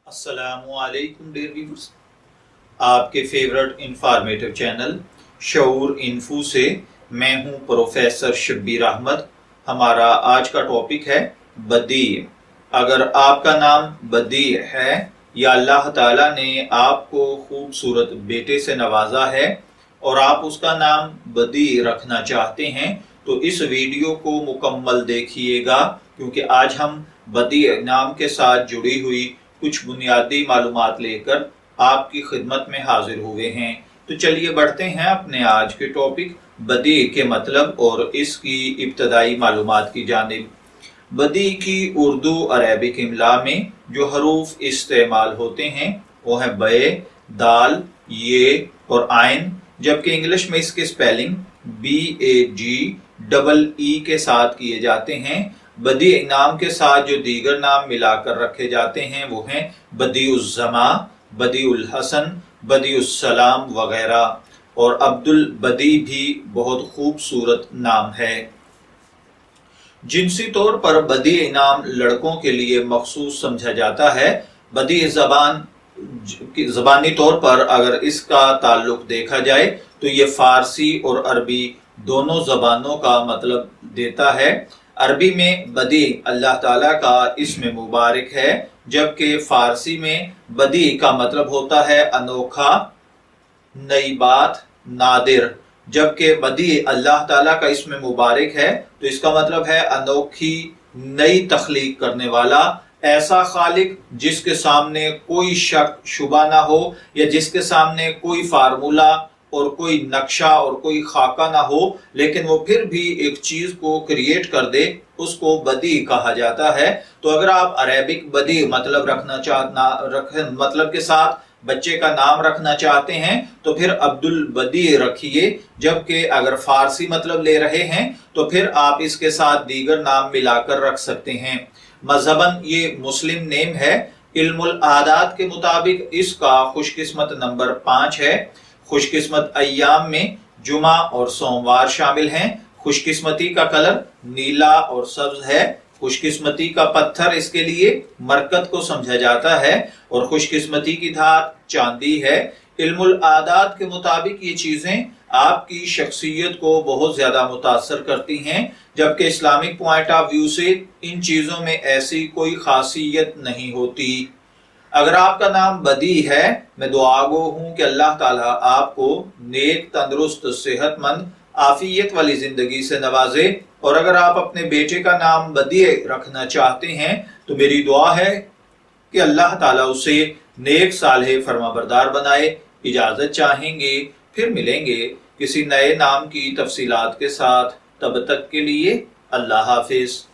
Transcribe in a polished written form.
अस्सलामुअलैकुम dear viewers, आपके favourite informative channel शऊर info से मैं हूं प्रोफेसर शब्बीर अहमद। हमारा आज का टॉपिक है बदी। अगर आपका नाम बदी है या अल्लाह ताला ने आपको खूबसूरत बेटे से नवाजा है और आप उसका नाम बदी रखना चाहते हैं तो इस वीडियो को मुकम्मल देखिएगा, क्योंकि आज हम बदी नाम के साथ जुड़ी हुई कुछ बुनियादी मालूमात लेकर आपकी खिदमत में हाजिर हुए हैं। तो चलिए बढ़ते हैं अपने आज के टॉपिक बदी के मतलब और इसकी इब्तदाई मालूमात की जानिब। बदी की उर्दू अरबिक इमला में जो हरूफ इस्तेमाल होते हैं वो है बे, दाल, ये और आइन, जबकि इंग्लिश में इसके स्पेलिंग BAGEE के साथ किए जाते हैं। बदी नाम के साथ जो दीगर नाम मिलाकर रखे जाते हैं वो हैं बदीउज़्ज़मा, बदीउल-हसन, बदीउस-सलाम वगैरह। और अब्दुल बदी भी बहुत खूबसूरत नाम है। जिनसी तौर पर बदी नाम लड़कों के लिए मखसूस समझा जाता है। बदी ज़बानी तौर पर अगर इसका ताल्लुक देखा जाए तो ये फारसी और अरबी दोनों ज़बानों का मतलब देता है। अरबी में बदी अल्लाह ताला का इस्म मुबारक है, जबकि फारसी में बदी का मतलब होता है अनोखा, नई बात, नादिर। जबकि बदी अल्लाह ताला का इस्म मुबारक है तो इसका मतलब है अनोखी, नई तख्लीक करने वाला, ऐसा खालिक जिसके सामने कोई शक शुबा ना हो या जिसके सामने कोई फार्मूला और कोई नक्शा और कोई खाका ना हो, लेकिन वो फिर भी एक चीज को क्रिएट कर दे, उसको बदी कहा जाता है। तो अगर आप अरेबिक बदी मतलब मतलब के साथ बच्चे का नाम रखना चाहते हैं तो फिर अब्दुल बदी रखिए, जबकि अगर फारसी मतलब ले रहे हैं तो फिर आप इसके साथ दीगर नाम मिलाकर रख सकते हैं। मजहबन ये मुस्लिम नेम है। इल्मुल आदात के मुताबिक इसका खुशकिस्मत नंबर 5 है। खुशकिस्मत अय्याम में जुमा और सोमवार शामिल हैं। खुशकिस्मती का कलर नीला और सब्ज है। खुशकिस्मती का पत्थर इसके लिए मरकत को समझा जाता है और खुशकिस्मती की धात चांदी है। इल्मुल आदात के मुताबिक ये चीजें आपकी शख्सियत को बहुत ज्यादा मुतासर करती हैं, जबकि इस्लामिक पॉइंट ऑफ व्यू से इन चीजों में ऐसी कोई खासियत नहीं होती। अगर आपका नाम बदी है, मैं दुआगो हूं कि अल्लाह ताला आपको नेक, तंदुरुस्त, सेहतमंद, आफियत वाली जिंदगी से नवाजे। और अगर आप अपने बेटे का नाम बदी रखना चाहते हैं तो मेरी दुआ है कि अल्लाह ताला उसे नेक, सालेह, फरमाबरदार बनाए। इजाजत चाहेंगे, फिर मिलेंगे किसी नए नाम की तफसीलात के साथ। तब तक के लिए अल्लाह हाफिज।